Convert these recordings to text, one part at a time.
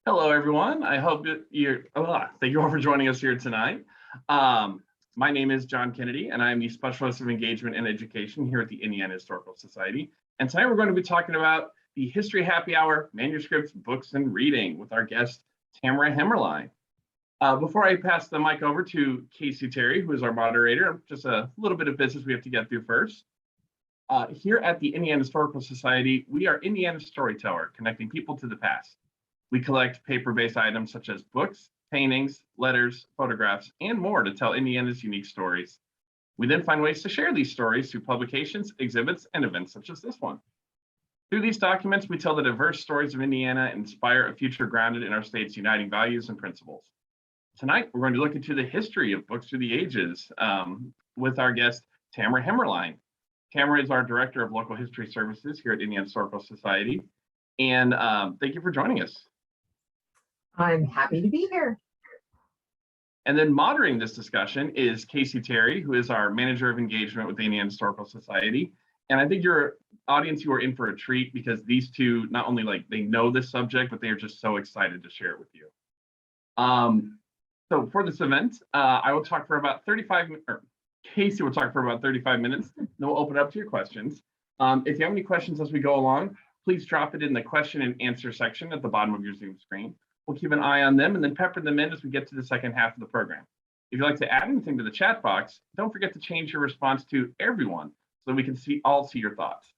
Hello, everyone. I hope thank you all for joining us here tonight. My name is John Kennedy, and I am the Specialist of Engagement and Education here at the Indiana Historical Society. And tonight we're going to be talking about the History Happy Hour, Manuscripts, Books, and Reading with our guest, Tamara Hemmerlein. Before I pass the mic over to Casey Terry, who is our moderator, just a little bit of business we have to get through first. Here at the Indiana Historical Society, we are Indiana Storyteller, connecting people to the past. We collect paper-based items such as books, paintings, letters, photographs, and more to tell Indiana's unique stories. We then find ways to share these stories through publications, exhibits, and events such as this one. Through these documents, we tell the diverse stories of Indiana and inspire a future grounded in our state's uniting values and principles. Tonight, we're going to look into the history of books through the ages with our guest, Tamara Hemmerlein. Tamara is our Director of Local History Services here at Indiana Historical Society. And thank you for joining us. I'm happy to be here. And then moderating this discussion is Casey Terry, who is our Manager of Engagement with the Indiana Historical Society. And I think your audience, you are in for a treat because these two, not only they know this subject, but they are just so excited to share it with you. So for this event, I will talk for about 35 minutes, or Casey will talk for about 35 minutes, then we'll open it up to your questions. If you have any questions as we go along, please drop it in the question and answer section at the bottom of your Zoom screen. We'll keep an eye on them and then pepper them in as we get to the second half of the program. If you'd like to add anything to the chat box, don't forget to change your response to everyone so that we can all see your thoughts.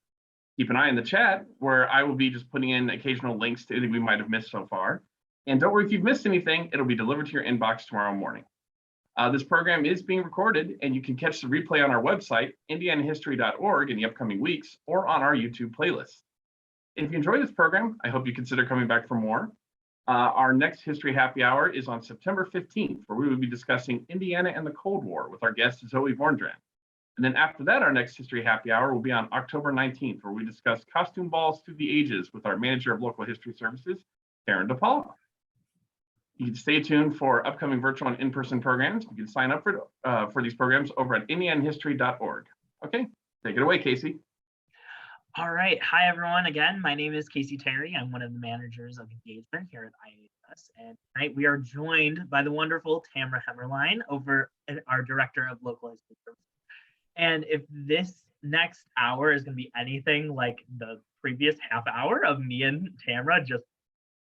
Keep an eye on the chat where I will be just putting in occasional links to anything we might have missed so far. And don't worry if you've missed anything, it'll be delivered to your inbox tomorrow morning. This program is being recorded and you can catch the replay on our website, indianahistory.org in the upcoming weeks or on our YouTube playlist. If you enjoy this program, I hope you consider coming back for more. Our next History Happy Hour is on September 15th, where we will be discussing Indiana and the Cold War with our guest, Zoe Vorndran. And then after that, our next History Happy Hour will be on October 19th, where we discuss costume balls through the ages with our Manager of Local History Services, Karen DePaula. You can stay tuned for upcoming virtual and in-person programs. You can sign up for these programs over at indianahistory.org. Okay, take it away, Casey. All right. Hi, everyone. Again, my name is Casey Terry. I'm one of the managers of engagement here at IAS. And tonight we are joined by the wonderful Tamara Hemmerlein, our Director of Local History Services. And if this next hour is going to be anything like the previous half hour of me and Tamara just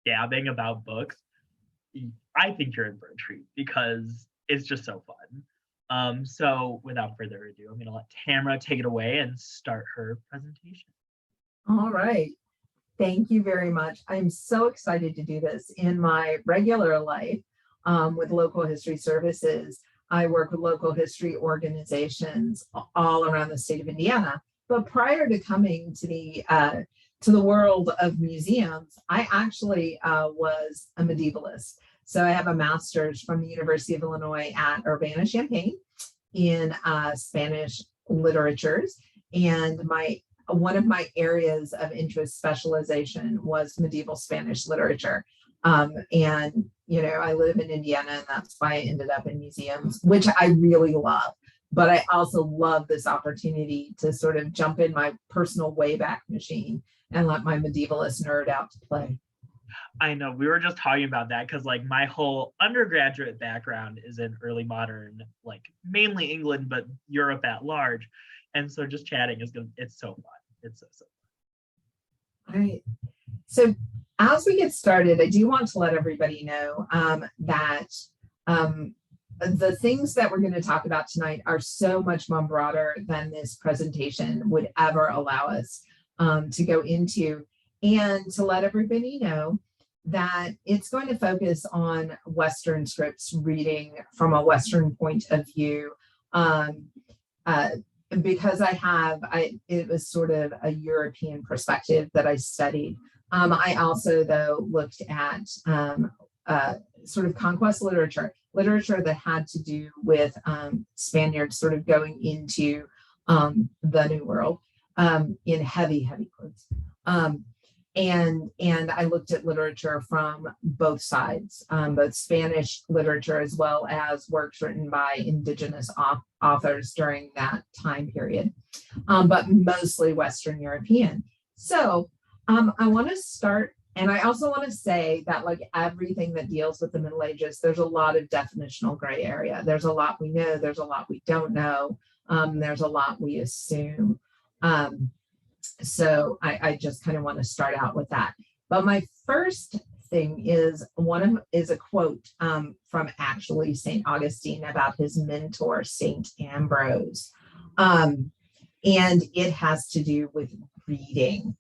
gabbing about books, I think you're in for a treat because it's just so fun. So without further ado, I'm going to let Tamara take it away and start her presentation. All right. Thank you very much. I'm so excited to do this. In my regular life with Local History Services, I work with local history organizations all around the state of Indiana. But prior to coming to the world of museums, I actually was a medievalist. So I have a master's from the University of Illinois at Urbana-Champaign in Spanish literatures. And one of my areas of interest specialization was medieval Spanish literature. And, I live in Indiana, and that's why I ended up in museums, which I really love. But I also love this opportunity to sort of jump in my personal Wayback Machine and let my medievalist nerd out to play. I know, we were just talking about that because my whole undergraduate background is in early modern, mainly England, but Europe at large. And so just chatting it's so fun. It's so fun. All right. So as we get started, I do want to let everybody know that the things that we're going to talk about tonight are so much more broader than this presentation would ever allow us to go into, and to let everybody know that it's going to focus on Western scripts, reading from a Western point of view, because it was sort of a European perspective that I studied. I also, though, looked at sort of conquest literature that had to do with Spaniards sort of going into the New World in heavy quotes. And I looked at literature from both sides, both Spanish literature as well as works written by indigenous authors during that time period, but mostly Western European. So I want to start And I also want to say that like everything that deals with the Middle Ages, there's a lot of definitional gray area. There's a lot we know, there's a lot we don't know, there's a lot we assume. So I just kind of want to start out with that. But my first thing is a quote from actually St. Augustine about his mentor, St. Ambrose. And it has to do with reading.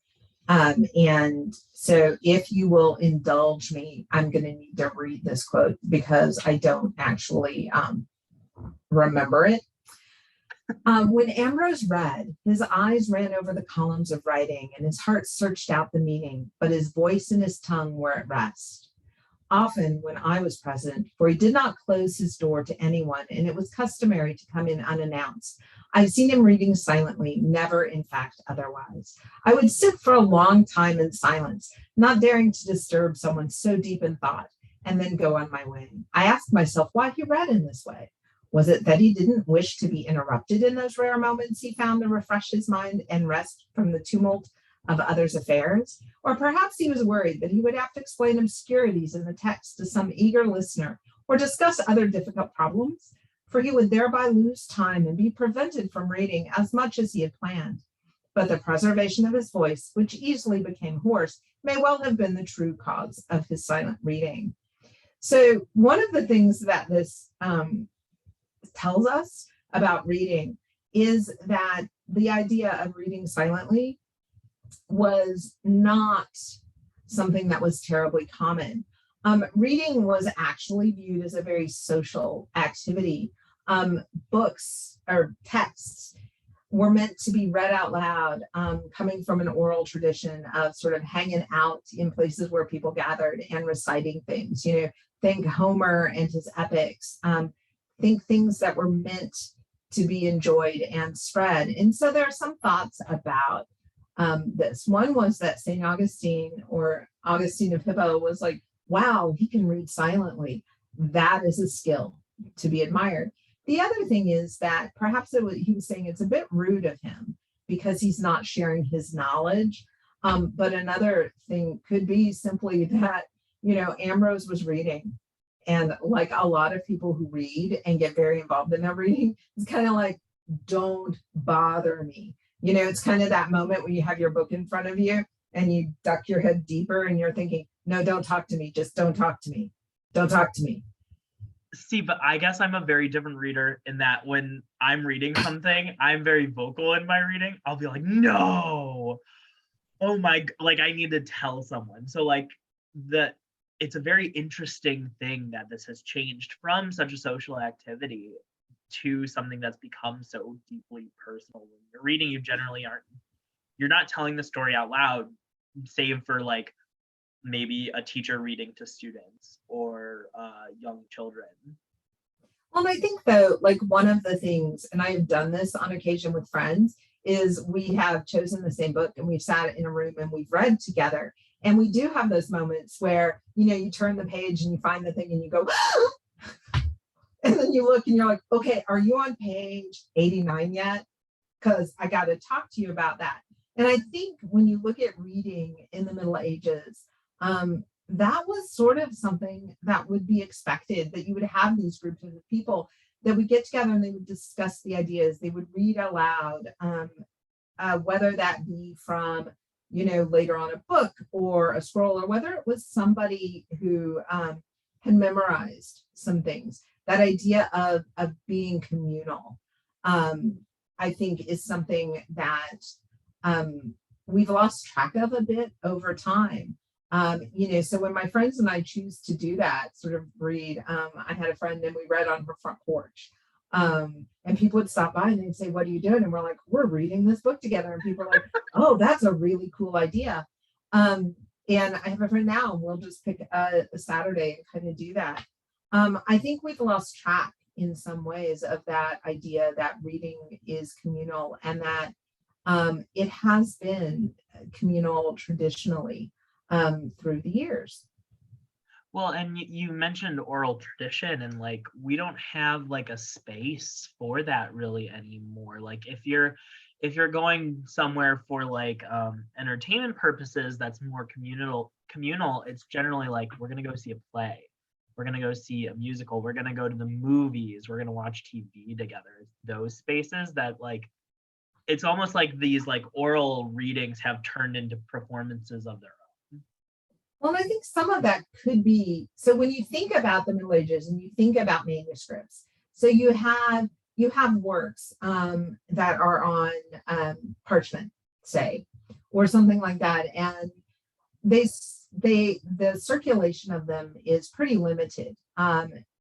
And so if you will indulge me, I'm going to need to read this quote because I don't actually remember it. When Ambrose read, his eyes ran over the columns of writing and his heart searched out the meaning, but his voice and his tongue were at rest. Often when I was present, for he did not close his door to anyone, and it was customary to come in unannounced, I've seen him reading silently, never in fact otherwise. I would sit for a long time in silence, not daring to disturb someone so deep in thought, and then go on my way. I asked myself why he read in this way. Was it that he didn't wish to be interrupted in those rare moments he found to refresh his mind and rest from the tumult of others' affairs? Or perhaps he was worried that he would have to explain obscurities in the text to some eager listener or discuss other difficult problems, for he would thereby lose time and be prevented from reading as much as he had planned. But the preservation of his voice, which easily became hoarse, may well have been the true cause of his silent reading. So one of the things that this tells us about reading is that the idea of reading silently was not something that was terribly common. Reading was actually viewed as a very social activity. Books or texts were meant to be read out loud, coming from an oral tradition of sort of hanging out in places where people gathered and reciting things. You know, think Homer and his epics. Think things that were meant to be enjoyed and spread. And so there are some thoughts about this. One was that St. Augustine or Augustine of Hippo was like, wow, he can read silently. That is a skill to be admired. The other thing is that perhaps he was saying it's a bit rude of him because he's not sharing his knowledge. But another thing could be simply that, you know, Ambrose was reading. And like a lot of people who read and get very involved in their reading, it's kind of like, don't bother me. You know, it's kind of that moment when you have your book in front of you and you duck your head deeper and you're thinking, no, don't talk to me. Just don't talk to me. Don't talk to me. See, but I guess I'm a very different reader in that when I'm reading something, I'm very vocal in my reading. I'll be like, no, oh my, like I need to tell someone. So like it's a very interesting thing that this has changed from such a social activity to something that's become so deeply personal. When you're reading, you're not telling the story out loud, save for like maybe a teacher reading to students or young children. Well, and I think though, like one of the things, and I have done this on occasion with friends, is we have chosen the same book and we've sat in a room and we've read together. And we do have those moments where, you know, you turn the page and you find the thing and you go, and then you look and you're like, okay, are you on page 89 yet? Because I got to talk to you about that. And I think when you look at reading in the Middle Ages, that was sort of something that would be expected, that you would have these groups of people that would get together and they would discuss the ideas. They would read aloud, whether that be from, you know, later on a book or a scroll, or whether it was somebody who had memorized some things. That idea of being communal, I think, is something that we've lost track of a bit over time. You know, so when my friends and I choose to do that, sort of read, I had a friend and we read on her front porch. And people would stop by and they'd say, what are you doing? And we're like, we're reading this book together. And people are like, oh, that's a really cool idea. And I have a friend now, and we'll just pick a Saturday and kind of do that. I think we've lost track in some ways of that idea that reading is communal, and that it has been communal traditionally through the years. Well, and you mentioned oral tradition, and like we don't have like a space for that really anymore. Like if you're if you're going somewhere for like entertainment purposes that's more communal, it's generally like we're gonna go see a play, we're gonna go see a musical, we're gonna go to the movies, we're gonna watch TV together. Those spaces that like it's almost like these like oral readings have turned into performances of their own. Well, I think some of that could be, so when you think about the Middle Ages and you think about manuscripts, so you have works that are on parchment, say, or something like that, and the circulation of them is pretty limited.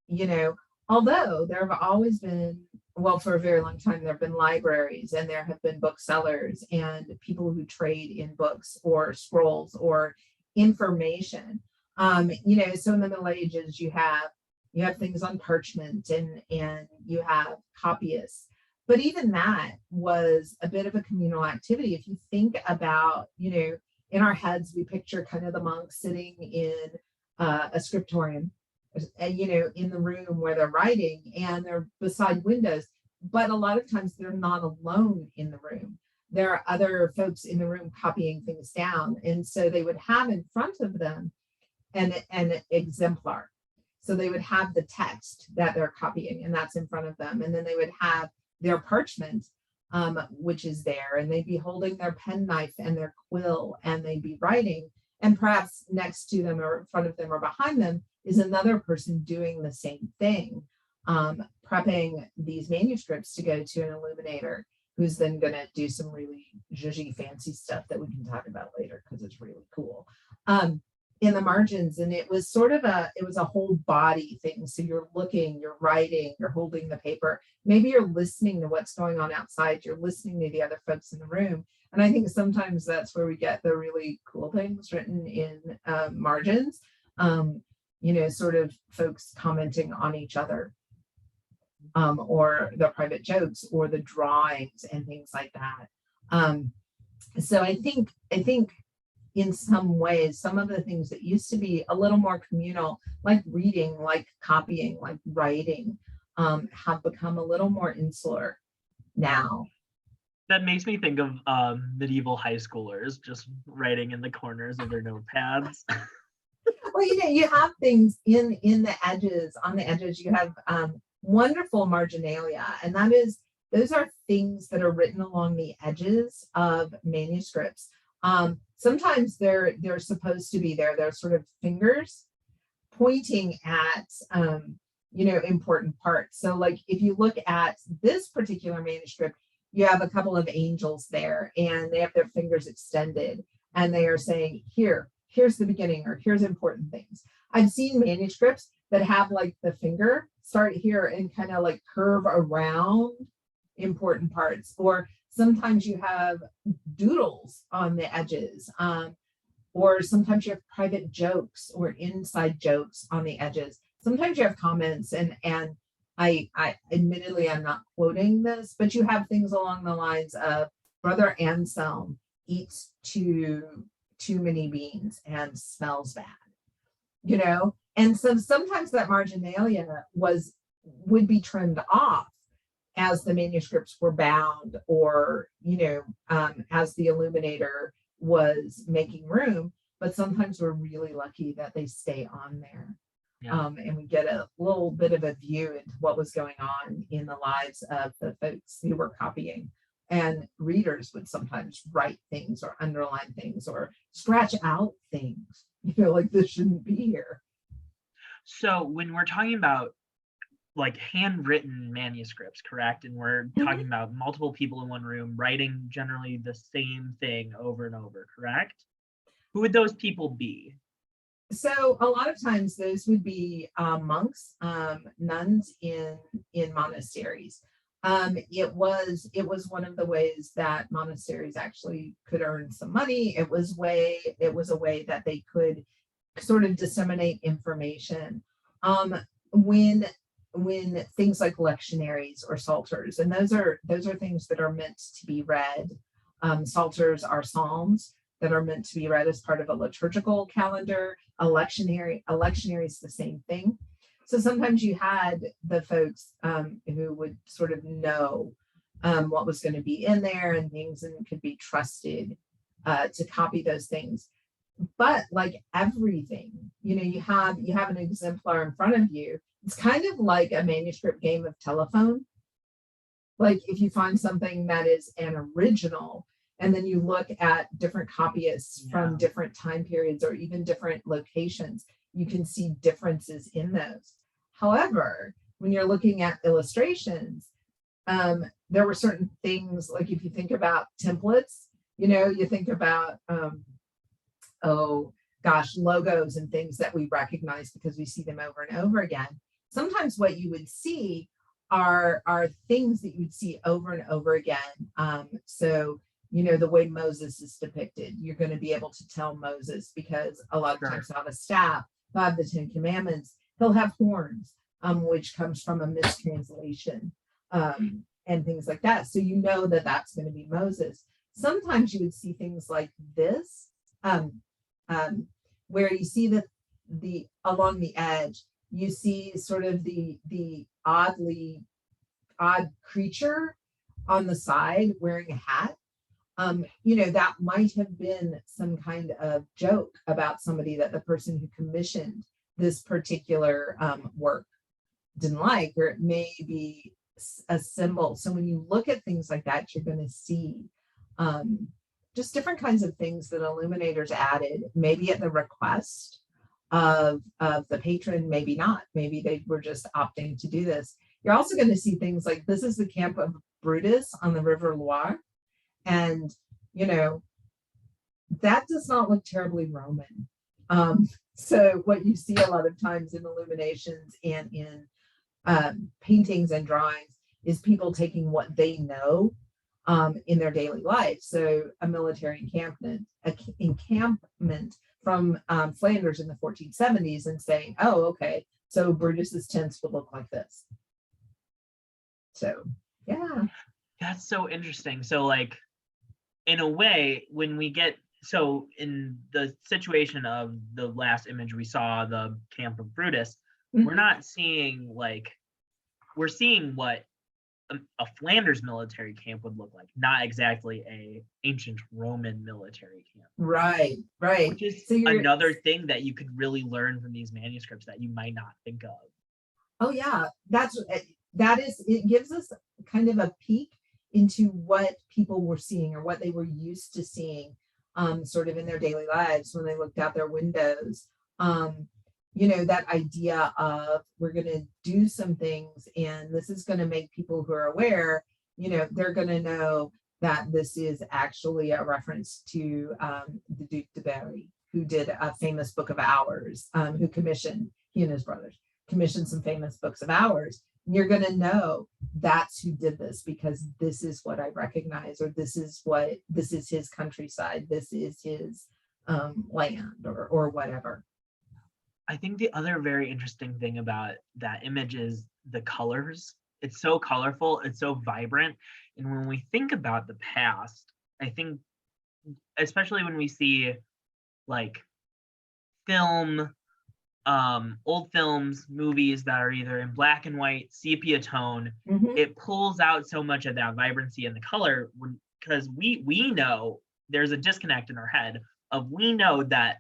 You know, although there have always been, well, for a very long time, there have been libraries and there have been booksellers and people who trade in books or scrolls or information. You know, so in the Middle Ages, you have things on parchment and you have copyists. But even that was a bit of a communal activity. If you think about, you know, in our heads, we picture kind of the monks sitting in a scriptorium, you know, in the room where they're writing and they're beside windows. But a lot of times they're not alone in the room. There are other folks in the room copying things down. And so they would have in front of them an exemplar. So they would have the text that they're copying, and that's in front of them. And then they would have their parchment, which is there, and they'd be holding their penknife and their quill, and they'd be writing. And perhaps next to them or in front of them or behind them is another person doing the same thing, prepping these manuscripts to go to an illuminator, who's then going to do some really zhuzhy fancy stuff that we can talk about later because it's really cool. In the margins, and it was sort of it was a whole body thing. So you're looking, you're writing, you're holding the paper. Maybe you're listening to what's going on outside. You're listening to the other folks in the room. And I think sometimes that's where we get the really cool things written in margins. You know, sort of folks commenting on each other, or the private jokes or the drawings and things like that. So I think in some ways, some of the things that used to be a little more communal, like reading, like copying, like writing, have become a little more insular now. That makes me think of medieval high schoolers just writing in the corners of their notepads. Well, you know, you have things in the edges, on the edges, you have wonderful marginalia, and those are things that are written along the edges of manuscripts. Sometimes they're supposed to be there. They're sort of fingers pointing at, you know, important parts. So like if you look at this particular manuscript, you have a couple of angels there and they have their fingers extended and they are saying, here's the beginning, or here's important things. I've seen manuscripts that have like the finger start here and kind of like curve around important parts, or sometimes you have doodles on the edges, or sometimes you have private jokes or inside jokes on the edges. Sometimes you have comments, and I admittedly I'm not quoting this, but you have things along the lines of Brother Anselm eats too many beans and smells bad, you know. And so sometimes that marginalia would be trimmed off as the manuscripts were bound, or, you know, as the illuminator was making room. But sometimes we're really lucky that they stay on there. Yeah. And we get a little bit of a view into what was going on in the lives of the folks who were copying. And readers would sometimes write things or underline things or scratch out things, you know, like this shouldn't be here. So when we're talking about like handwritten manuscripts, correct? And we're talking about multiple people in one room writing generally the same thing over and over, correct? Who would those people be? So a lot of times those would be monks, nuns in monasteries. It was one of the ways that monasteries actually could earn some money. It was a way that they could sort of disseminate information. When things like lectionaries or psalters, and those are things that are meant to be read. Psalters are psalms that are meant to be read as part of a liturgical calendar. A lectionary is the same thing. So sometimes you had the folks who would sort of know what was going to be in there and things, and could be trusted to copy those things. But like everything, you have an exemplar in front of you. It's kind of like a manuscript game of telephone. Like if you find something that is an original, and then you look at different copyists from different time periods or even different locations, you can see differences in those. However, when you're looking at illustrations, there were certain things, like if you think about templates, you think about, logos and things that we recognize because we see them over and over again. Sometimes what you would see are things that you'd see over and over again. So, the way Moses is depicted, you're going to be able to tell Moses because a lot of times he'll have a staff, he'll have the 10 Commandments, he'll have horns, which comes from a mistranslation, and things like that. So that that's going to be Moses. Sometimes you would see things like this, where you see the along the edge, you see sort of the odd creature on the side wearing a hat. That might have been some kind of joke about somebody that the person who commissioned this particular work didn't like, or it may be a symbol. So when you look at things like that, you're going to see just different kinds of things that illuminators added, maybe at the request of the patron, maybe not. Maybe they were just opting to do this. You're also going to see things like this is the camp of Brutus on the River Loire. And, that does not look terribly Roman. So what you see a lot of times in illuminations and in paintings and drawings is people taking what they know in their daily life. So a military encampment from Flanders in the 1470s and saying, oh, okay, so Brutus's tents would look like this. So, yeah. That's so interesting. So like, in a way, when we get, so in the situation of the last image we saw, the camp of Brutus, we're not seeing we're seeing what a Flanders military camp would look like, not exactly a ancient Roman military camp. Right. Which is another thing that you could really learn from these manuscripts that you might not think of. Oh yeah, it gives us kind of a peek into what people were seeing or what they were used to seeing sort of in their daily lives when they looked out their windows. That idea of we're going to do some things and this is going to make people who are aware, they're going to know that this is actually a reference to the Duc de Berry, who did a famous book of hours, who commissioned, he and his brothers commissioned some famous books of hours. You're going to know that's who did this because this is what I recognize, or this is his countryside, this is his land or whatever. I think the other very interesting thing about that image is the colors. It's so colorful, it's so vibrant. And when we think about the past, I think, especially when we see like film, old films, movies that are either in black and white, sepia tone, it pulls out so much of that vibrancy in the color because we know there's a disconnect in our head of we know that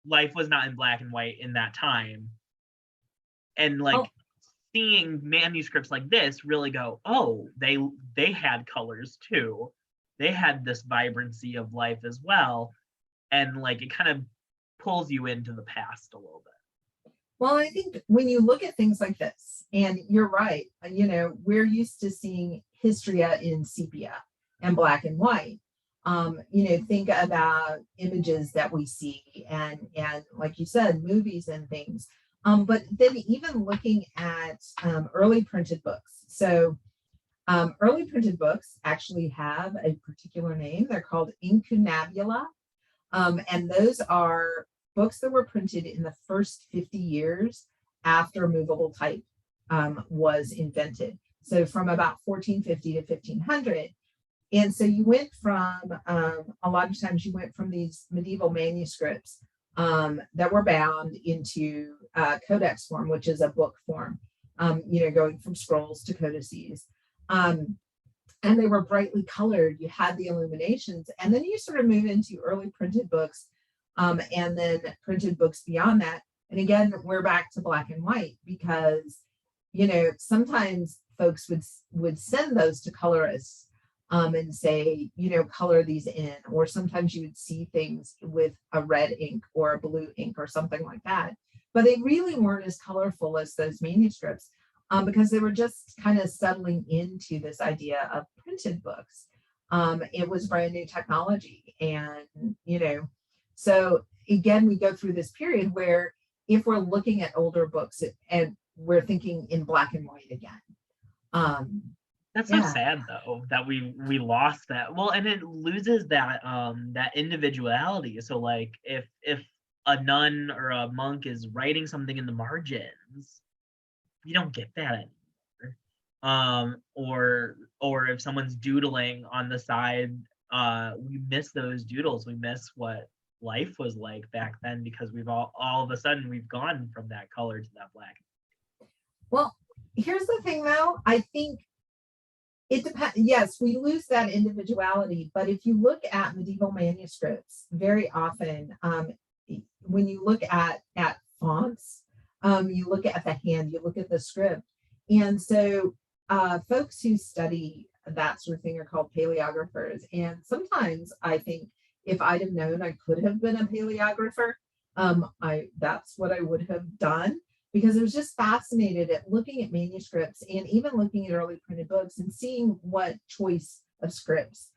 life was not in black and white in that time. And seeing manuscripts like this really go, oh, they had colors too. They had this vibrancy of life as well. And it kind of pulls you into the past a little bit. Well, I think when you look at things like this, and you're right, we're used to seeing Histria in sepia and black and white. Think about images that we see and like you said, movies and things. But then even looking at early printed books. So early printed books actually have a particular name. They're called incunabula. And those are books that were printed in the first 50 years after movable type was invented. So from about 1450 to 1500. And so you went from, a lot of times you went from these medieval manuscripts that were bound into codex form, which is a book form, going from scrolls to codices. and they were brightly colored. You had the illuminations, and then you sort of move into early printed books, and then printed books beyond that. And again, we're back to black and white because, sometimes folks would send those to colorists, and say, color these in, or sometimes you would see things with a red ink or a blue ink or something like that. But they really weren't as colorful as those manuscripts, because they were just kind of settling into this idea of printed books. It was brand new technology. And, so again, we go through this period where if we're looking at older books and we're thinking in black and white again. That's so sad though, that we lost that. Well, and it loses that that individuality. So like if a nun or a monk is writing something in the margins, you don't get that anymore. Or if someone's doodling on the side, we miss those doodles. We miss what life was like back then, because we've all of a sudden we've gone from that color to that black. Well, here's the thing though, I think it depends. Yes, we lose that individuality, but if you look at medieval manuscripts, very often, when you look at fonts, you look at the hand, you look at the script. And so folks who study that sort of thing are called paleographers. And sometimes I think if I'd have known I could have been a paleographer, that's what I would have done, because I was just fascinated at looking at manuscripts and even looking at early printed books and seeing what choice of scripts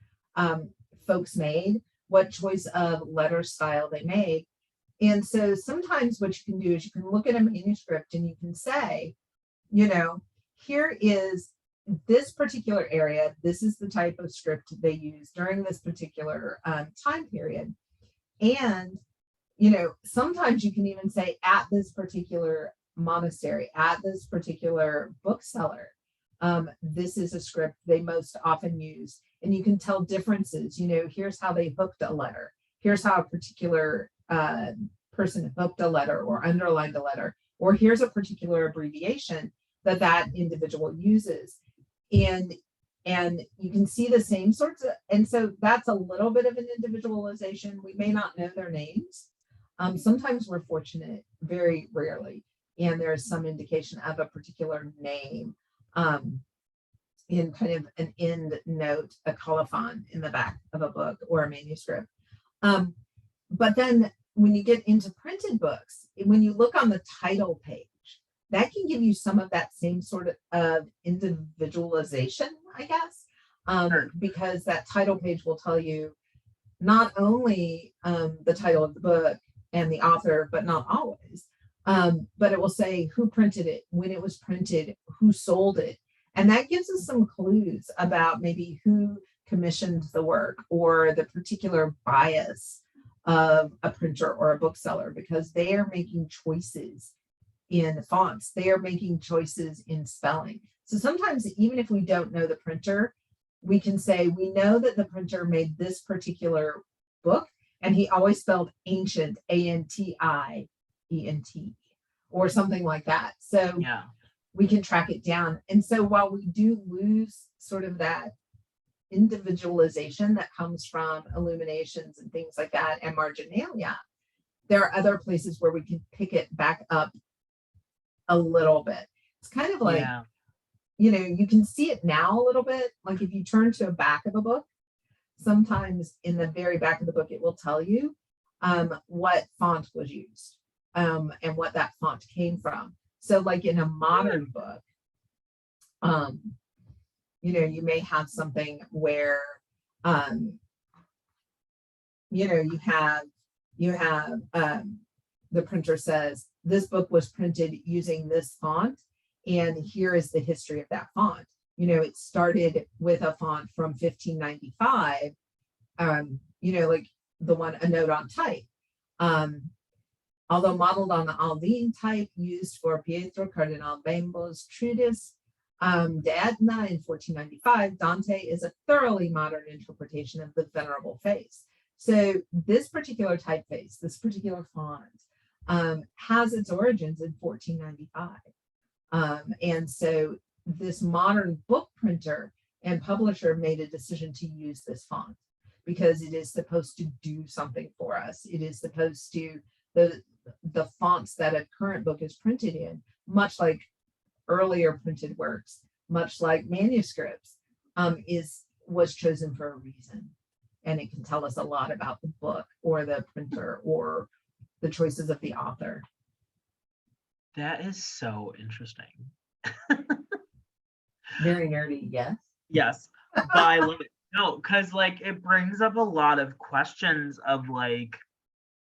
folks made, what choice of letter style they made. And so sometimes what you can do is you can look at a manuscript and you can say, here is this particular area, this is the type of script they use during this particular time period. And, sometimes you can even say at this particular monastery, at this particular bookseller, this is a script they most often use. And you can tell differences, here's how they hooked a letter. Here's how a particular person hooked a letter or underlined a letter, or here's a particular abbreviation that individual uses. And you can see the same sorts of, and so that's a little bit of an individualization. We may not know their names. Sometimes we're fortunate, very rarely, and there's some indication of a particular name in kind of an end note, a colophon in the back of a book or a manuscript. But then when you get into printed books, when you look on the title page, that can give you some of that same sort of individualization, I guess, because that title page will tell you not only the title of the book and the author, but not always, but it will say who printed it, when it was printed, who sold it. And that gives us some clues about maybe who commissioned the work or the particular bias of a printer or a bookseller, because they are making choices in fonts, they are making choices in spelling. So sometimes even if we don't know the printer, we can say we know that the printer made this particular book and he always spelled ancient, A-N-T-I-E-N-T, or something like that. So Yeah. we can track it down. And so while we do lose sort of that individualization that comes from illuminations and things like that and marginalia, there are other places where we can pick it back up a little bit. It's kind of like, you can see it now a little bit. Like if you turn to a back of a book, sometimes in the very back of the book, it will tell you what font was used and what that font came from. So like in a modern book, you may have something where, you have the printer says, this book was printed using this font, and here is the history of that font. It started with a font from 1595, like the one, a note on type. Although modeled on the Aldine type used for Pietro Cardinal Bembo's treatise De Etna in 1495, Dante is a thoroughly modern interpretation of the Venerable Face. So this particular typeface, this particular font, has its origins in 1495. And so this modern book printer and publisher made a decision to use this font because it is supposed to do something for us. It is supposed to, the fonts that a current book is printed in, much like earlier printed works, much like manuscripts, was chosen for a reason. And it can tell us a lot about the book or the printer or the choices of the author. That is so interesting. Very nerdy, yes. Yes, but I love it. No, because like it brings up a lot of questions of like,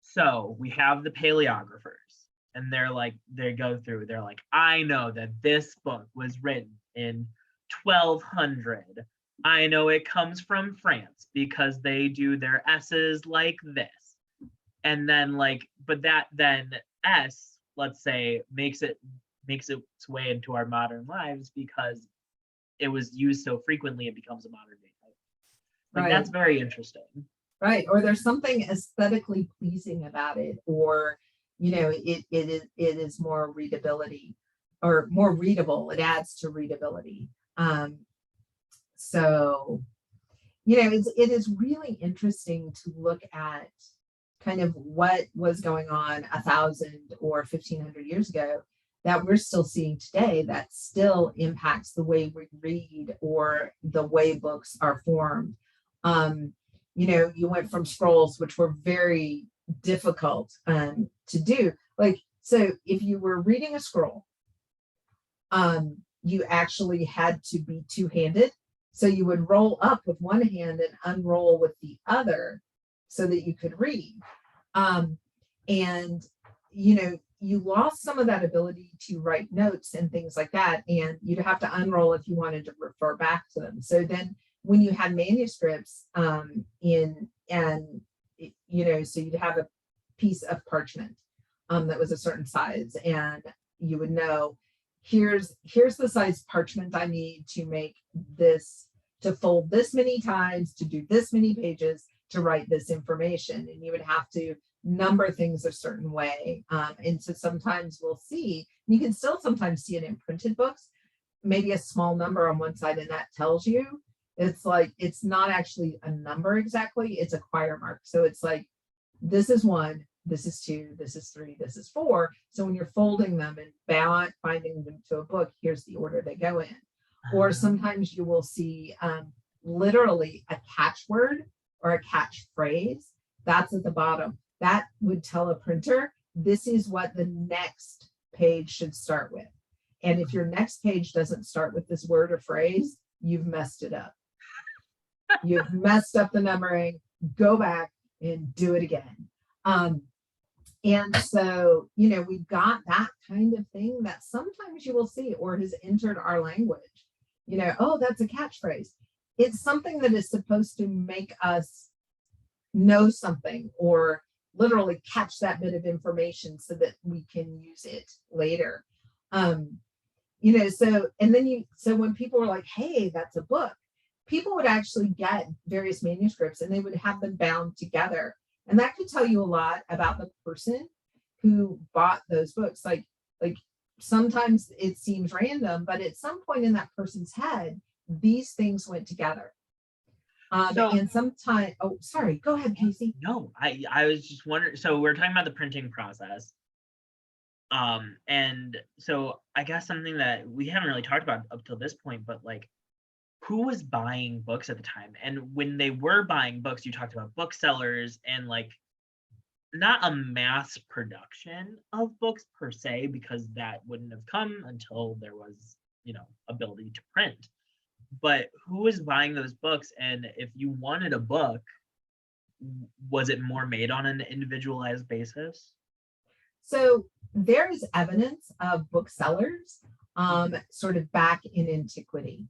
so we have the paleographers and they're like, they go through, they're like, I know that this book was written in 1200. I know it comes from France because they do their S's like this. And then like, but that then S, let's say, makes its way into our modern lives because it was used so frequently, it becomes a modern day type. Like, Right. That's very interesting. Right. Or there's something aesthetically pleasing about it, or, it is more readability or more readable. It adds to readability. So, it is really interesting to look at kind of what was going on 1,000 or 1,500 years ago that we're still seeing today that still impacts the way we read or the way books are formed. You went from scrolls, which were very difficult to do. Like, so if you were reading a scroll, you actually had to be two-handed. So you would roll up with one hand and unroll with the other so that you could read. And, you lost some of that ability to write notes and things like that. And you'd have to unroll if you wanted to refer back to them. So then when you had manuscripts so you'd have a piece of parchment that was a certain size, and you would know, here's the size parchment I need to make this, to fold this many times, to do this many pages, to write this information. And you would have to number things a certain way. And so sometimes we'll see, you can still sometimes see it in printed books, maybe a small number on one side, and that tells you, it's like, it's not actually a number exactly, it's a quire mark. So it's like, this is 1, this is 2, this is 3, this is 4. So when you're folding them and binding them to a book, here's the order they go in. Or sometimes you will see literally a catchword or a catchphrase that's at the bottom. That would tell a printer, this is what the next page should start with. And if your next page doesn't start with this word or phrase, you've messed it up. You've messed up the numbering, go back and do it again. And so, we've got that kind of thing that sometimes you will see or has entered our language. Oh, that's a catchphrase. It's something that is supposed to make us know something or literally catch that bit of information so that we can use it later. So when people were like, hey, that's a book, people would actually get various manuscripts and they would have them bound together. And that could tell you a lot about the person who bought those books. Like sometimes it seems random, but at some point in that person's head, these things went together. And sometimes, sorry, go ahead, Casey. No, I was just wondering, so we're talking about the printing process. And so I guess something that we haven't really talked about up till this point, but like, who was buying books at the time? And when they were buying books, you talked about booksellers and like, not a mass production of books per se, because that wouldn't have come until there was, ability to print. But who was buying those books? And if you wanted a book, was it more made on an individualized basis? So there is evidence of booksellers sort of back in antiquity.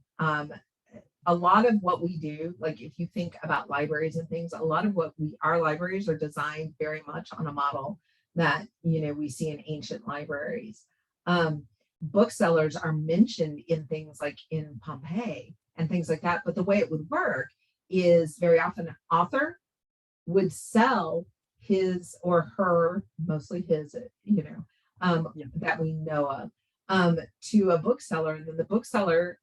A lot of what we do, like if you think about libraries and things, a lot of our libraries are designed very much on a model that, we see in ancient libraries. Booksellers are mentioned in things like in Pompeii and things like that. But the way it would work is very often an author would sell his or her, mostly his, that we know of, to a bookseller. And then the bookseller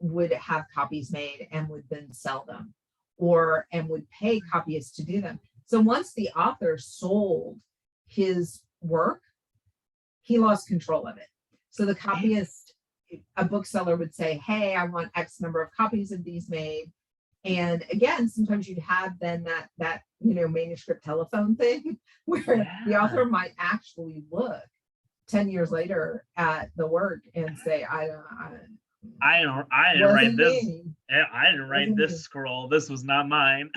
would have copies made and would then sell them, and would pay copyists to do them. So once the author sold his work, he lost control of it. So the copyist, a bookseller would say, hey, I want X number of copies of these made. And again, sometimes you'd have then that manuscript telephone thing where the author might actually look 10 years later at the work and say, I didn't write this. I didn't write this scroll. This was not mine.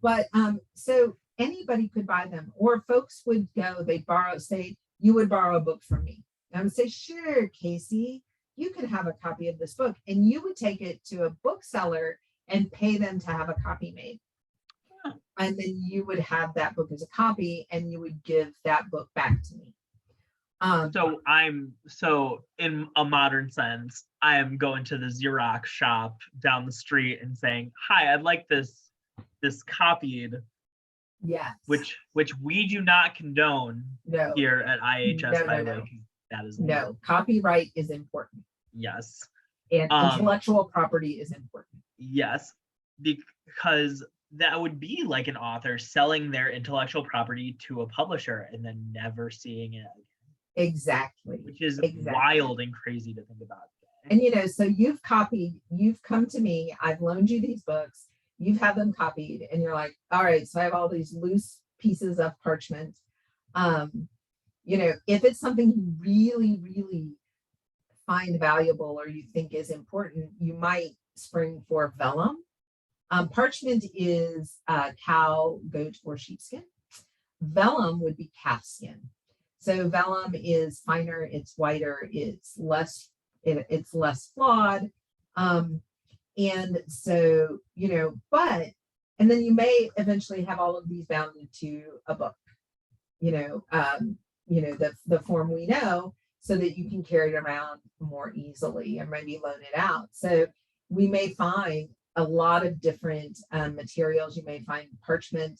But so anybody could buy them, or folks would go, they'd borrow, say, you would borrow a book from me. And I would say, sure, Casey, you can have a copy of this book. And you would take it to a bookseller and pay them to have a copy made. And then you would have that book as a copy, and you would give that book back to me. So in a modern sense, I am going to the Xerox shop down the street and saying, hi, I'd like this copied. Yes. Which we do not condone here at IHS, by the way. That is no, copyright is important. Yes. And intellectual property is important. Yes, because that would be like an author selling their intellectual property to a publisher and then never seeing it again. Exactly. Which is wild and crazy to think about. And so you've come to me, I've loaned you these books, you've had them copied, and you're like, all right, so I have all these loose pieces of parchment. If it's something you really, really find valuable or you think is important, you might spring for vellum. Parchment is cow, goat, or sheepskin. Vellum would be calfskin. So vellum is finer, it's whiter, it's less flawed. And so, and then you may eventually have all of these bound into a book, the form we know, so that you can carry it around more easily and maybe loan it out. So we may find a lot of different materials. You may find parchment.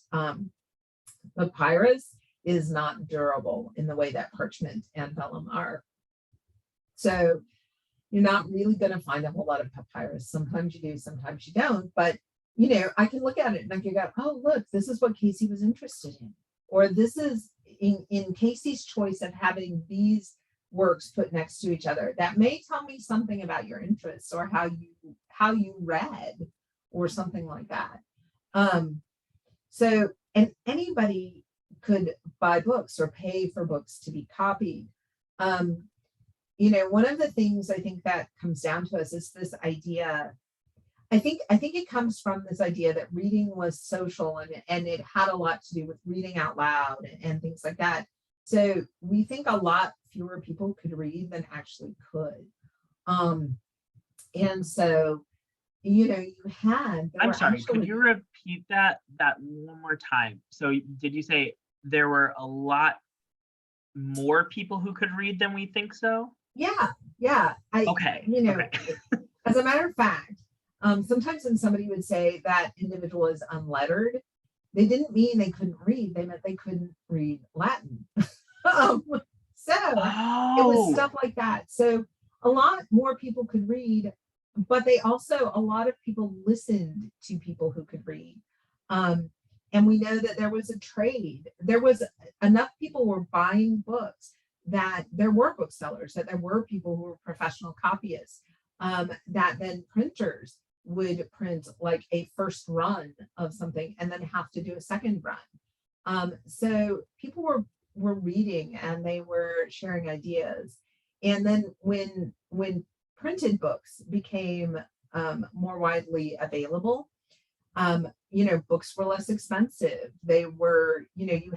Papyrus is not durable in the way that parchment and vellum are. So you're not really going to find a whole lot of papyrus. Sometimes you do, sometimes you don't. But, I can look at it and I can go, oh, look, this is what Casey was interested in. Or this is in Casey's choice of having these works put next to each other. That may tell me something about your interests or how you read or something like that. So, and anybody could buy books or pay for books to be copied. One of the things I think that comes down to us is this idea. I think it comes from this idea that reading was social and it had a lot to do with reading out loud and things like that. So we think a lot fewer people could read than actually could. And so, you had. I'm sorry, could you repeat that one more time? So did you say there were a lot more people who could read than we think so? Yeah. Okay. As a matter of fact, sometimes when somebody would say that individual is unlettered, they didn't mean they couldn't read. They meant they couldn't read Latin. It was stuff like that. So a lot more people could read, but a lot of people listened to people who could read. And we know that there was a trade. There was enough people were buying books that there were booksellers, that there were people who were professional copyists, that then printers would print like a first run of something and then have to do a second run. So people were reading and they were sharing ideas. And then when printed books became more widely available, books were less expensive. They were, you didn't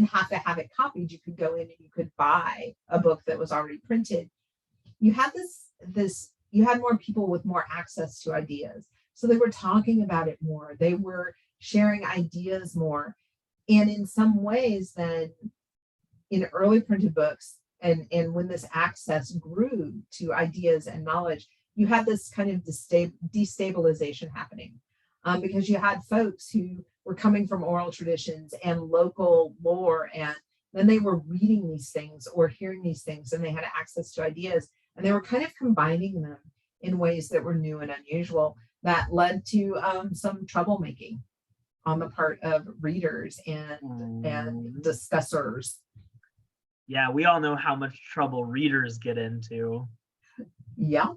have to have it copied. You could go in and you could buy a book that was already printed. You had you had more people with more access to ideas. So they were talking about it more. They were sharing ideas more. And in some ways then, in early printed books, and when this access grew to ideas and knowledge, you had this kind of destabilization happening. Because you had folks who were coming from oral traditions and local lore, and then they were reading these things or hearing these things, and they had access to ideas, and they were kind of combining them in ways that were new and unusual that led to some troublemaking on the part of readers and discussers. Yeah, we all know how much trouble readers get into. Yeah.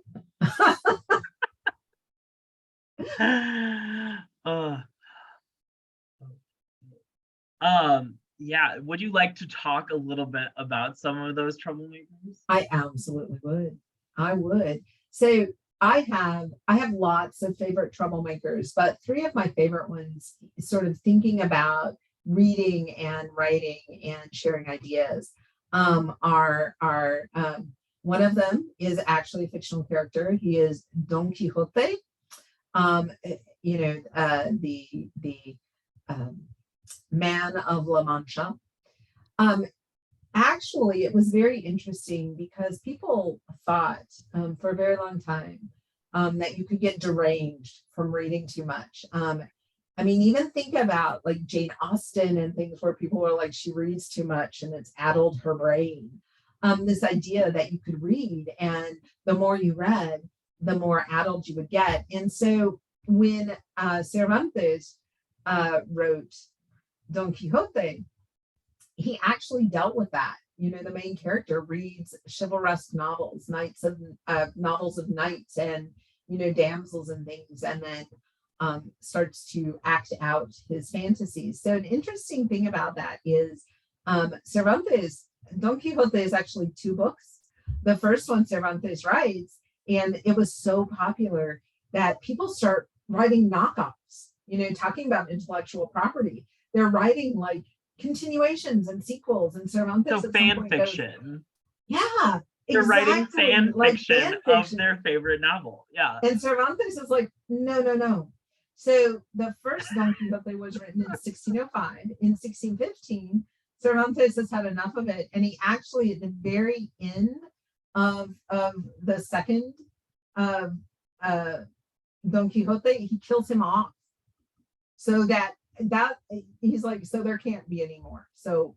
uh, yeah, would you like to talk a little bit about some of those troublemakers? I absolutely would. I would. So I have lots of favorite troublemakers, but three of my favorite ones, sort of thinking about reading and writing and sharing ideas, are one of them is actually a fictional character. He is Don Quixote. The man of La Mancha. Actually, it was very interesting because people thought for a very long time that you could get deranged from reading too much. I mean, even think about like Jane Austen and things where people were like, she reads too much and it's addled her brain. This idea that you could read, and the more you read, the more addled you would get. And so when Cervantes wrote Don Quixote, he actually dealt with that. You know, the main character reads chivalrous novels, novels of knights and, you know, damsels and things, and then starts to act out his fantasies. So an interesting thing about that is Cervantes, Don Quixote is actually two books. The first one Cervantes writes, and it was so popular that people start writing knockoffs, you know, talking about intellectual property. They're writing like continuations and sequels, and Cervantes. So fan fiction. Yeah. They're writing fan like fiction of their favorite novel. Yeah. And Cervantes is like, no. So the first Don Quixote was written in 1605. In 1615, Cervantes has had enough of it, and he actually, at the very end of the second Don Quixote, he kills him off. So that he's like, so there can't be any more. So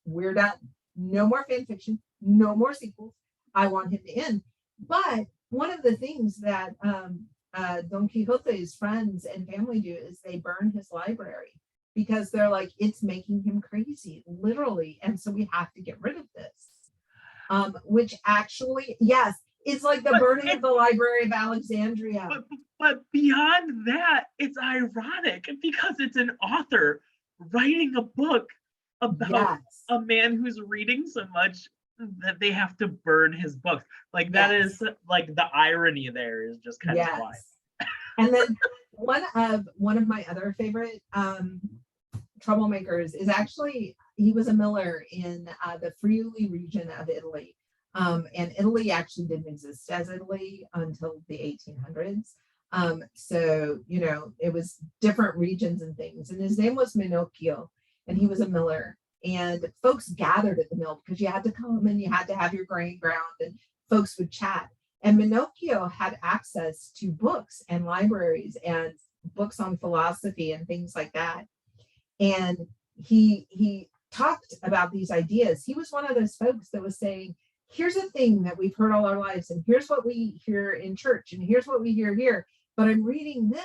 we're done. No more fan fiction, no more sequels. I want him to end. But one of the things that Don Quixote's friends and family do is they burn his library because they're like, it's making him crazy, literally. And so we have to get rid of this. Which actually, yes, it's like the burning of the Library of Alexandria. But beyond that, it's ironic because it's an author writing a book about a man who's reading so much that they have to burn his books. Like that is like the irony there is just kind of wild. And then one of my other favorite troublemakers is actually, he was a miller in the Friuli region of Italy. And Italy actually didn't exist as Italy until the 1800s. So, you know, it was different regions and things. And his name was Minocchio, and he was a miller. And folks gathered at the mill because you had to come and you had to have your grain ground, and folks would chat. And Minocchio had access to books and libraries and books on philosophy and things like that. And he talked about these ideas. He was one of those folks that was saying, here's a thing that we've heard all our lives, and here's what we hear in church, and here's what we hear here, but I'm reading this.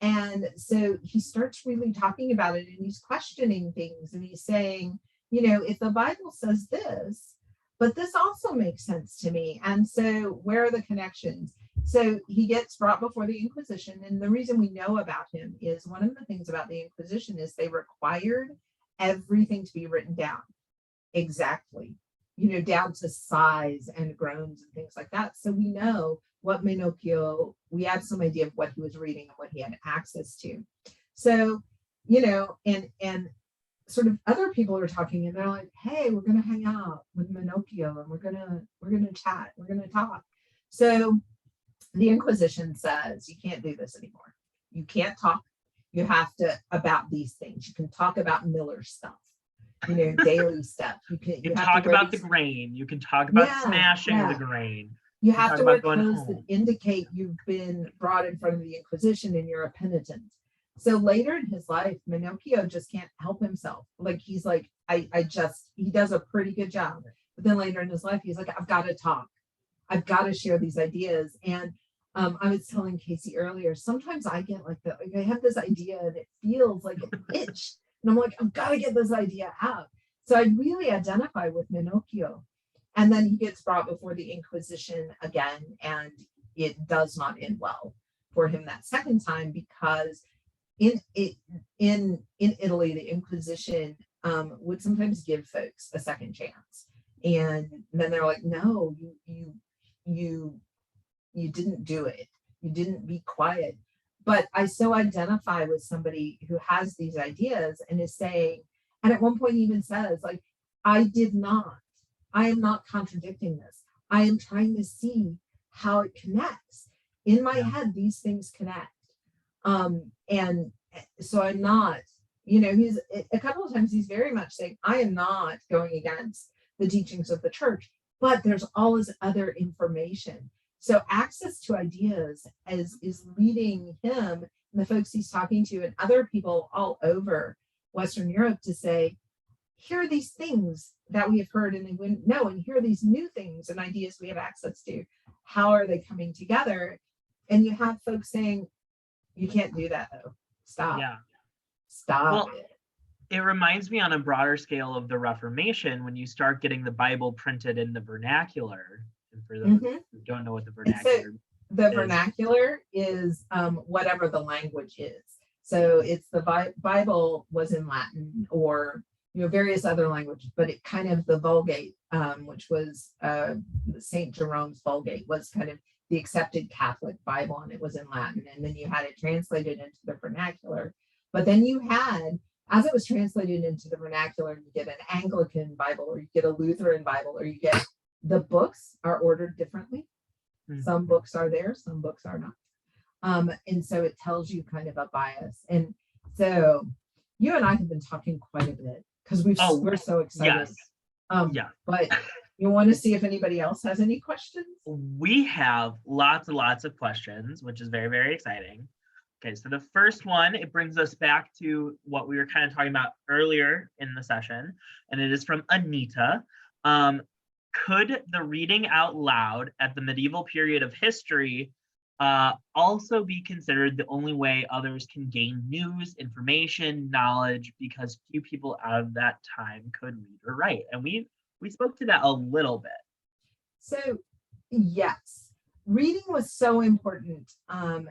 And so he starts really talking about it, and he's questioning things, and he's saying, you know, if the Bible says this, but this also makes sense to me. And so where are the connections? So he gets brought before the Inquisition. And the reason we know about him is one of the things about the Inquisition is they required everything to be written down exactly, you know, down to size and groans and things like that. So we know what Minocchio, we have some idea of what he was reading and what he had access to. So, you know, and sort of other people are talking, and they're like, hey, we're going to hang out with Minocchio, and we're going to chat, we're going to talk. So the Inquisition says, you can't do this anymore. You can't talk. You have to about these things. You can talk about Miller stuff, you know, daily stuff. You can talk about the grain. You can talk about smashing the grain. You have to wear clothes that indicate you've been brought in front of the Inquisition and you're a penitent. So later in his life, Minocchio just can't help himself. Like he's like, he does a pretty good job. But then later in his life, he's like, I've got to talk. I've got to share these ideas. And I was telling Casey earlier, sometimes I get like I have this idea and it feels like an itch. And I'm like, I've got to get this idea out. So I really identify with Minocchio. And then he gets brought before the Inquisition again, and it does not end well for him that second time, because in Italy, the Inquisition would sometimes give folks a second chance. And then they're like, no, you didn't do it. You didn't be quiet. But I so identify with somebody who has these ideas and is saying, and at one point he even says, like, I am not contradicting this. I am trying to see how it connects. In my head, these things connect. And so I'm not, he's a couple of times he's very much saying, I am not going against the teachings of the church, but there's all this other information. So access to ideas is leading him and the folks he's talking to and other people all over Western Europe to say, here are these things that we have heard and they wouldn't know, and here are these new things and ideas we have access to. How are they coming together? And you have folks saying, you can't do that though. Stop. Yeah. Stop Well, it. It reminds me on a broader scale of the Reformation, when you start getting the Bible printed in the vernacular. And for those who don't know what the vernacular The vernacular is whatever the language is. So it's the Bible was in Latin or various other languages, but it kind of the Vulgate, which was Saint Jerome's Vulgate, was kind of the accepted Catholic Bible, and it was in Latin. And then you had it translated into the vernacular. But then you had, as it was translated into the vernacular, you get an Anglican Bible, or you get a Lutheran Bible, or you get the books are ordered differently. Some books are there, some books are not. And so it tells you kind of a bias. And so you and I have been talking quite a bit because we're so excited. Yes. But you want to see if anybody else has any questions? We have lots and lots of questions, which is very, very exciting. Okay, so the first one, it brings us back to what we were kind of talking about earlier in the session, and it is from Anita. Could the reading out loud at the medieval period of history also be considered the only way others can gain news, information, knowledge, because few people out of that time could read or write? And we spoke to that a little bit. So yes, reading was so important, and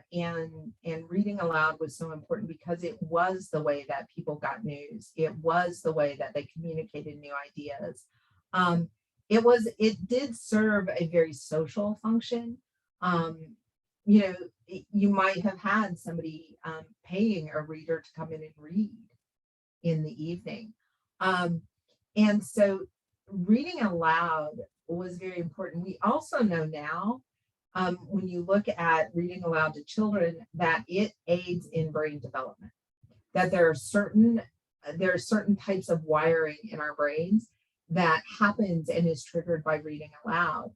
reading aloud was so important because it was the way that people got news. It was the way that they communicated new ideas. It did serve a very social function. You might have had somebody paying a reader to come in and read in the evening. And so reading aloud was very important. We also know now, when you look at reading aloud to children, that it aids in brain development, that there are certain types of wiring in our brains that happens and is triggered by reading aloud,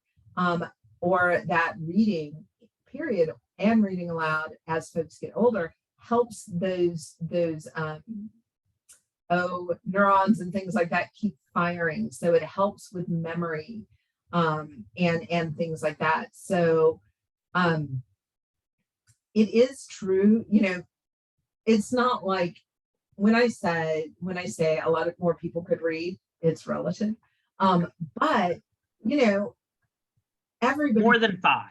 or that reading period and reading aloud as folks get older helps those neurons and things like that keep firing. So it helps with memory and things like that. So it is true, it's not like when I say a lot of more people could read, it's relative. But everybody More than five.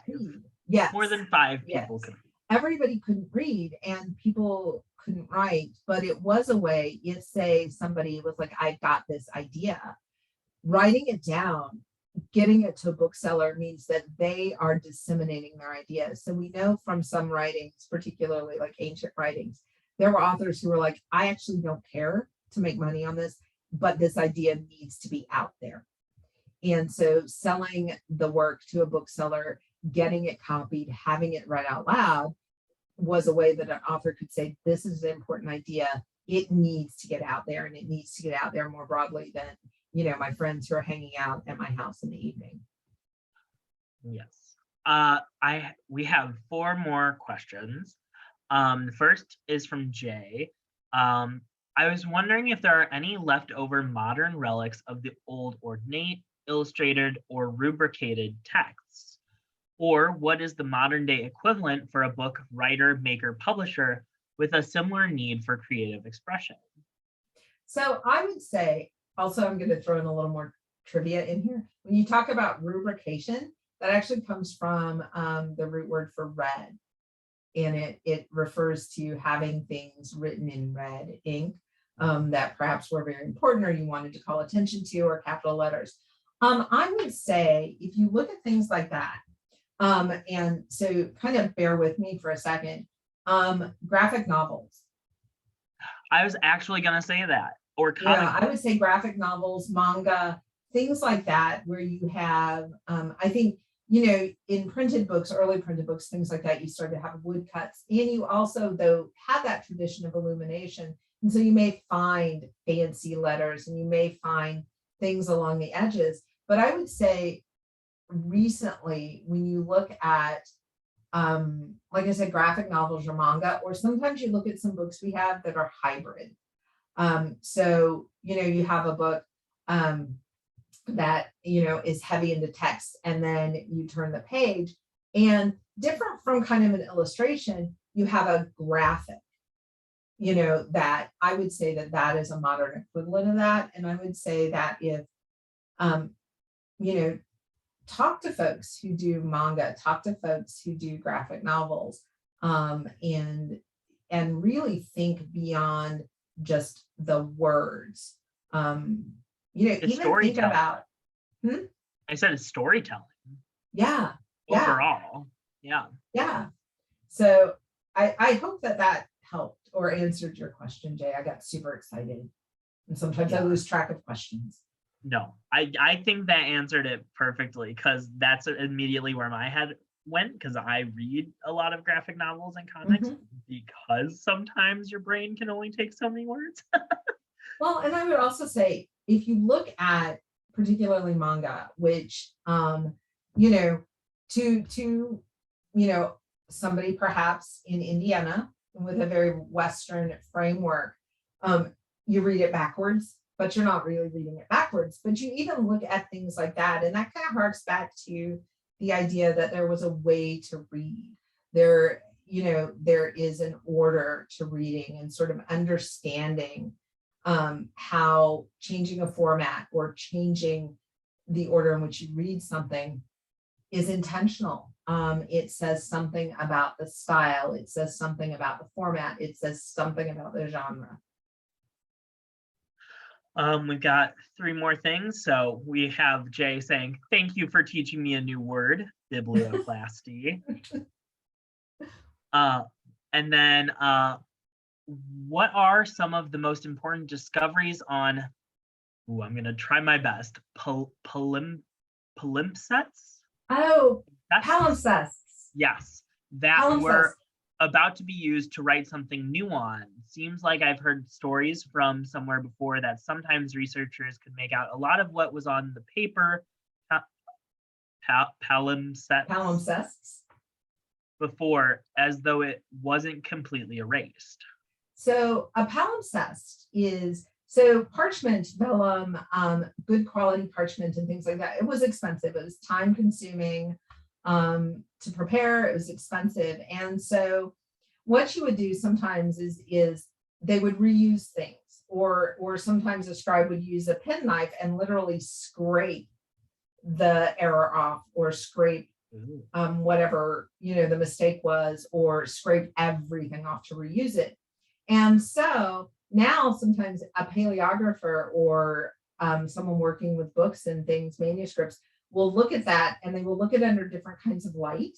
Yes. More than five people could read. Everybody couldn't read and people couldn't write, but it was a way, if say somebody was like, I've got this idea, writing it down, getting it to a bookseller means that they are disseminating their ideas. So we know from some writings, particularly like ancient writings, there were authors who were like, I actually don't care to make money on this, but this idea needs to be out there. And so selling the work to a bookseller, getting it copied, having it read out loud was a way that an author could say, this is an important idea. It needs to get out there, and it needs to get out there more broadly than, my friends who are hanging out at my house in the evening. Yes. We have 4 more questions. The first is from Jay. I was wondering if there are any leftover modern relics of the old ornate, illustrated, or rubricated texts Or what is the modern day equivalent for a book writer, maker, publisher with a similar need for creative expression? So I would say, also, I'm going to throw in a little more trivia in here. When you talk about rubrication, that actually comes from the root word for red. And it refers to having things written in red ink that perhaps were very important or you wanted to call attention to, or capital letters. I would say if you look at things like that, and so kind of bear with me for a second, graphic novels. I was actually going to say that. Or Yeah, comic. I would say graphic novels, manga, things like that, where you have, I think, in printed books, early printed books, things like that, you start to have woodcuts. And you also, though, have that tradition of illumination. And so you may find fancy letters and you may find things along the edges. But I would say recently, when you look at, like I said, graphic novels or manga, or sometimes you look at some books we have that are hybrid. So, you have a book that, is heavy into text, and then you turn the page, and different from kind of an illustration, you have a graphic, that I would say that is a modern equivalent of that. And I would say that if, talk to folks who do manga, talk to folks who do graphic novels, and really think beyond just the words. It's Even think storytelling. about, I said it's storytelling yeah, overall. Yeah. yeah. So I hope that helped or answered your question, Jay. I got super excited, and sometimes I Yeah. lose track of questions. No, I think that answered it perfectly, because that's immediately where my head went, because I read a lot of graphic novels and comics, because sometimes your brain can only take so many words. Well, and I would also say, if you look at particularly manga, which, to somebody perhaps in Indiana with a very Western framework, you read it backwards, but you're not really reading it backwards. But you even look at things like that, and that kind of harks back to the idea that there was a way to read. There is an order to reading, and sort of understanding how changing a format or changing the order in which you read something is intentional. It says something about the style. It says something about the format. It says something about the genre. We've got 3 more things. So we have Jay saying, "Thank you for teaching me a new word, biblioplasty." And then what are some of the most important discoveries on, I'm going to try my best, palimpsests? Oh, palimpsests. Yes, that were about to be used to write something new on. Seems like I've heard stories from somewhere before that sometimes researchers could make out a lot of what was on the paper, Palimpsests. Before, as though it wasn't completely erased. So a palimpsest is parchment, vellum, good quality parchment and things like that. It was expensive. It was time consuming to prepare. It was expensive. And so what you would do sometimes is they would reuse things, or sometimes a scribe would use a penknife and literally scrape the error off, or scrape whatever the mistake was, or scrape everything off to reuse it. And so now sometimes a paleographer or someone working with books and things, manuscripts, will look at that, and they will look at it under different kinds of light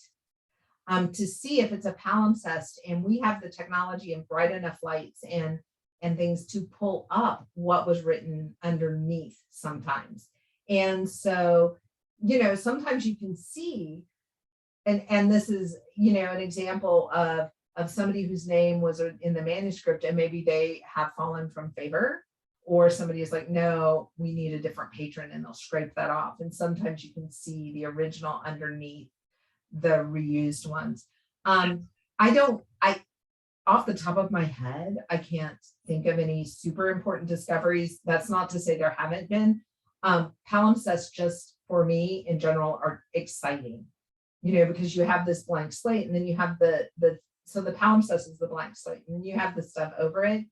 to see if it's a palimpsest. And we have the technology and bright enough lights and things to pull up what was written underneath sometimes. And so, sometimes you can see, and this is, an example of somebody whose name was in the manuscript, and maybe they have fallen from favor, or somebody is like, no, we need a different patron, and they'll scrape that off. And sometimes you can see the original underneath the reused ones. Off the top of my head, I can't think of any super important discoveries. That's not to say there haven't been. Palimpsests, just for me in general, are exciting. because you have this blank slate, and then you have so the palimpsest is the blank slate, and then you have the stuff over it.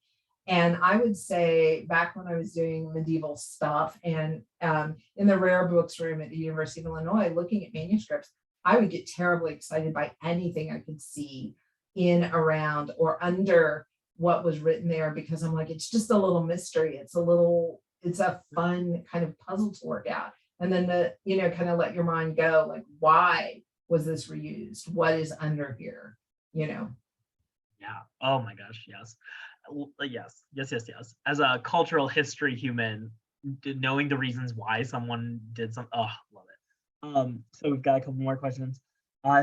And I would say back when I was doing medieval stuff and in the rare books room at the University of Illinois, looking at manuscripts, I would get terribly excited by anything I could see in, around, or under what was written there, because I'm like, it's just a little mystery. It's a fun kind of puzzle to work out. And then kind of let your mind go, like, why was this reused? What is under here? Yeah. Oh my gosh. Yes. Yes. As a cultural history human, knowing the reasons why someone did something, love it. So we've got a couple more questions.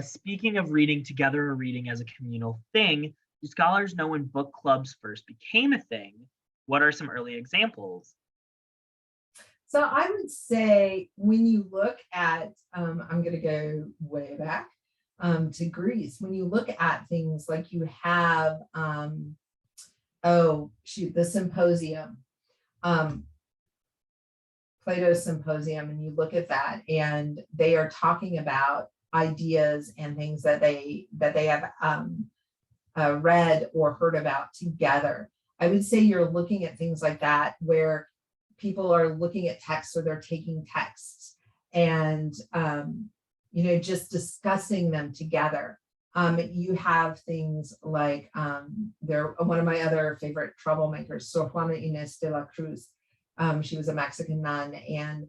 Speaking of reading together or reading as a communal thing, do scholars know when book clubs first became a thing? What are some early examples? So I would say when you look at, I'm going to go way back to Greece. When you look at things like you have, the symposium, Plato's Symposium, and you look at that, and they are talking about ideas and things that they have read or heard about together. I would say you're looking at things like that where people are looking at texts, or they're taking texts and just discussing them together. You have things like one of my other favorite troublemakers, Sor Juana Inés de la Cruz. She was a Mexican nun and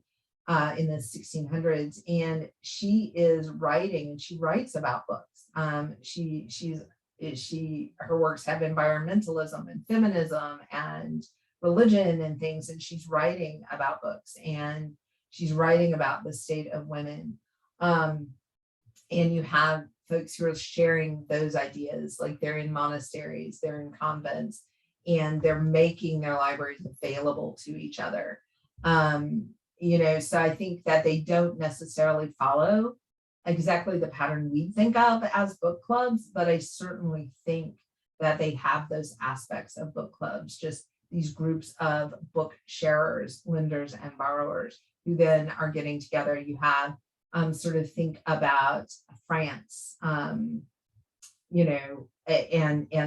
in the 1600s, and she is writing, and she writes about books. Her works have environmentalism and feminism and religion and things, and she's writing about books, and she's writing about the state of women. And you have folks who are sharing those ideas, like they're in monasteries, they're in convents, and they're making their libraries available to each other. So I think that they don't necessarily follow exactly the pattern we think of as book clubs, but I certainly think that they have those aspects of book clubs, just these groups of book sharers, lenders, and borrowers who then are getting together. You have sort of think about France, and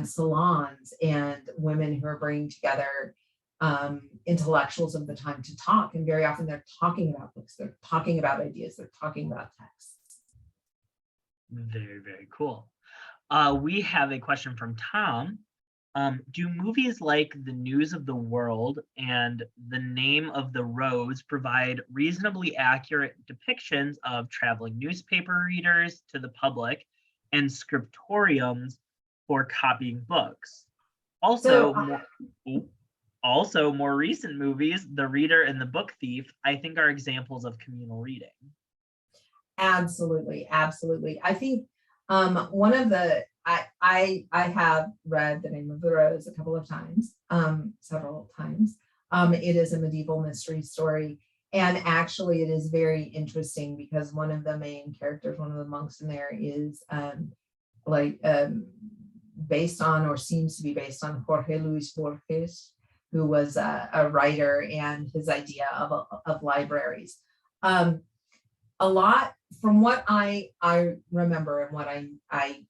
salons and women who are bringing together intellectuals of the time to talk. And very often they're talking about books, they're talking about ideas, they're talking about texts. Very, very cool. We have a question from Tom. Do movies like The News of the World and The Name of the Rose provide reasonably accurate depictions of traveling newspaper readers to the public and scriptoriums for copying books? Also, more recent movies, The Reader and the Book Thief, I think are examples of communal reading. Absolutely. I think one of the I have read The Name of the Rose a couple of times, several times. It is a medieval mystery story, and actually it is very interesting because one of the main characters, one of the monks in there, is based on, or seems to be based on, Jorge Luis Borges, who was a writer, and his idea of libraries. A lot from what I remember and what I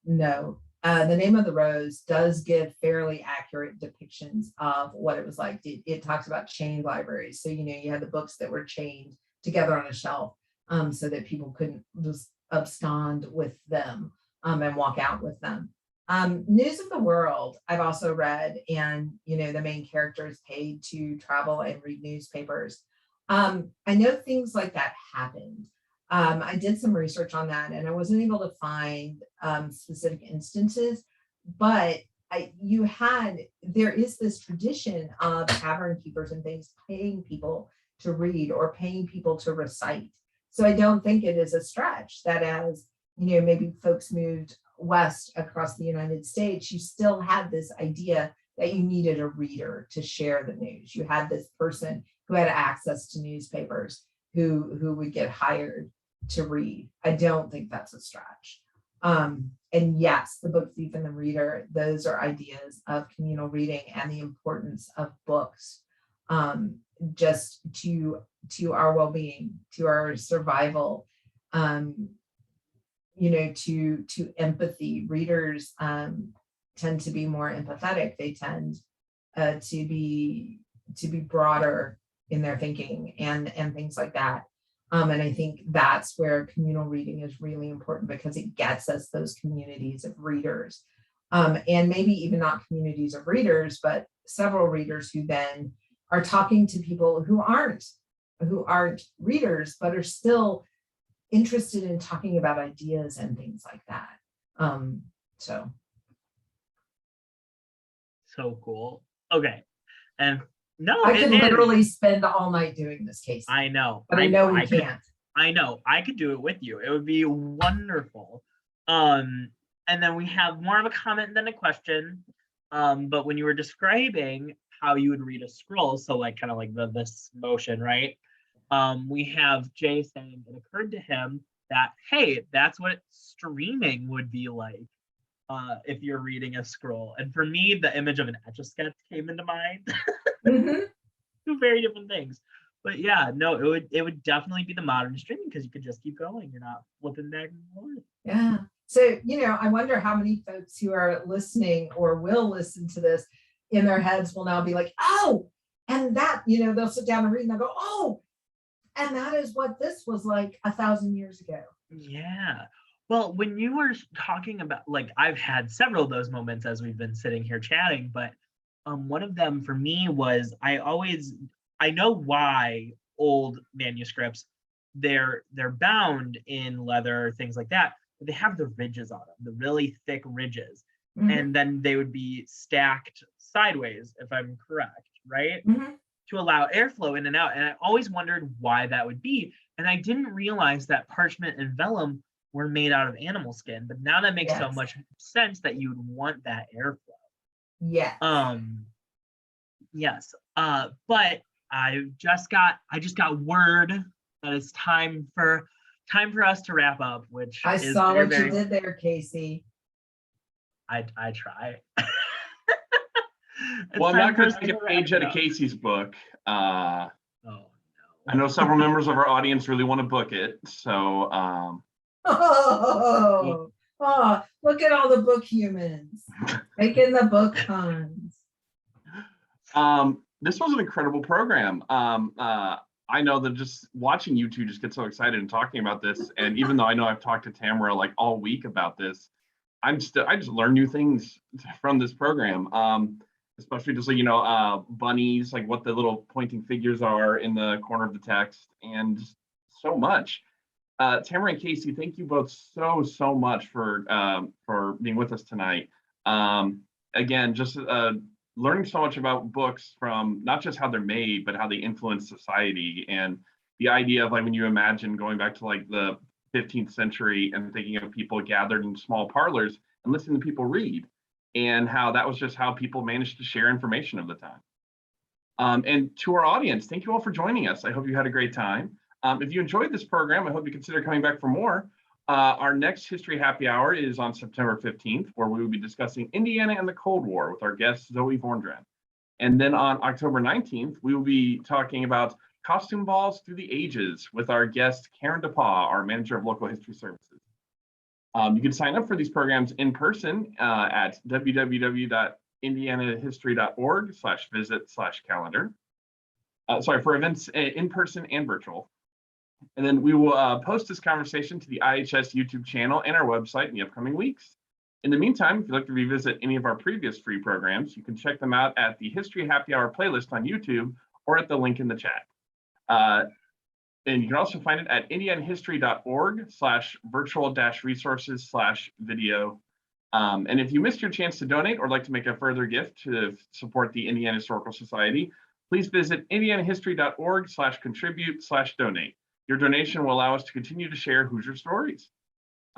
know, The Name of the Rose does give fairly accurate depictions of what it was like. It talks about chained libraries. So, you had the books that were chained together on a shelf so that people couldn't just abscond with them and walk out with them. News of the World, I've also read, and, the main character is paid to travel and read newspapers. I know things like that happened. I did some research on that, and I wasn't able to find specific instances, but there is this tradition of tavern keepers and things paying people to read or paying people to recite. So I don't think it is a stretch that as, maybe folks moved west across the United States, you still had this idea that you needed a reader to share the news. You had this person who had access to newspapers who would get hired to read. I don't think that's a stretch. And yes, The Book Thief and The Reader, those are ideas of communal reading and the importance of books just to our well-being, to our survival, to empathy. Readers tend to be more empathetic. They tend to be broader in their thinking and things like that. And I think that's where communal reading is really important, because it gets us those communities of readers, and maybe even not communities of readers, but several readers who then are talking to people who aren't readers, but are still interested in talking about ideas and things like that. So cool. Okay. And no, I it could is. literally spend all night doing this, Casey. I know. But I know we can't. I know. I could do it with you. It would be wonderful. And then we have more of a comment than a question. But when you were describing how you would read a scroll, so like kind of like this motion, right? We have Jay saying it occurred to him that, hey, that's what streaming would be like if you're reading a scroll. And for me, the image of an Etch-a-Sketch came into mind. Mhm. Two very different things. But yeah, no, it would definitely be the modern streaming, because you could just keep going. You're not flipping back and forth. Yeah. So, I wonder how many folks who are listening or will listen to this in their heads will now be like, oh, and that, they'll sit down and read and they'll go, oh, and that is what this was like 1,000 years ago. Yeah. Well, when you were talking about, like, I've had several of those moments as we've been sitting here chatting, but one of them for me was I know why old manuscripts, they're bound in leather, things like that, but they have the ridges on them, the really thick ridges. Mhm. And then they would be stacked sideways, if I'm correct, right? Mhm. To allow airflow in and out. And I always wondered why that would be. And I didn't realize that parchment and vellum were made out of animal skin. But now that makes so Yes. much sense that you would want that airflow. Yes. Yes. But I just got word that it's time for us to wrap up, which I is saw very, what you very, did there, Casey. I try. Well, I'm not going to take a to page wrap out it of up. Casey's book. Oh I know several members of our audience really want to book it. So, Look at all the book humans making the book puns. this was an incredible program. I know that just watching you two just get so excited and talking about this. And even though I know I've talked to Tamara like all week about this, I just learn new things from this program. Especially just like, bunnies, like what the little pointing figures are in the corner of the text, and so much. Tamara and Casey, thank you both so much for being with us tonight. Again, just learning so much about books, from not just how they're made, but how they influence society, and the idea of like when you imagine going back to like the 15th century and thinking of people gathered in small parlors and listening to people read, and how that was just how people managed to share information of the time. And to our audience, thank you all for joining us. I hope you had a great time. If you enjoyed this program, I hope you consider coming back for more. Our next History Happy Hour is on September 15th, where we will be discussing Indiana and the Cold War with our guest, Zoe Vorndran. And then on October 19th, we will be talking about costume balls through the ages with our guest, Karen DePaw, our manager of local history services. You can sign up for these programs in person at www.indianahistory.org/visit/calendar. For events in person and virtual. And then we will post this conversation to the IHS YouTube channel and our website in the upcoming weeks. In the meantime, if you'd like to revisit any of our previous free programs, you can check them out at the History Happy Hour playlist on YouTube or at the link in the chat. And you can also find it at indianahistory.org/virtual-resources/video. And if you missed your chance to donate or like to make a further gift to support the Indiana Historical Society, please visit indianahistory.org/contribute/donate. Your donation will allow us to continue to share Hoosier stories.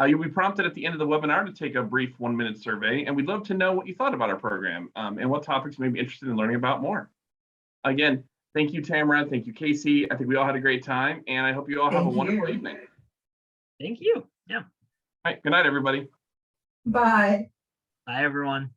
You'll be prompted at the end of the webinar to take a brief 1-minute survey, and we'd love to know what you thought about our program and what topics you may be interested in learning about more. Again, thank you, Tamara. Thank you, Casey. I think we all had a great time, and I hope you all have a wonderful evening. Thank you. Yeah. All right. Good night, everybody. Bye. Bye, everyone.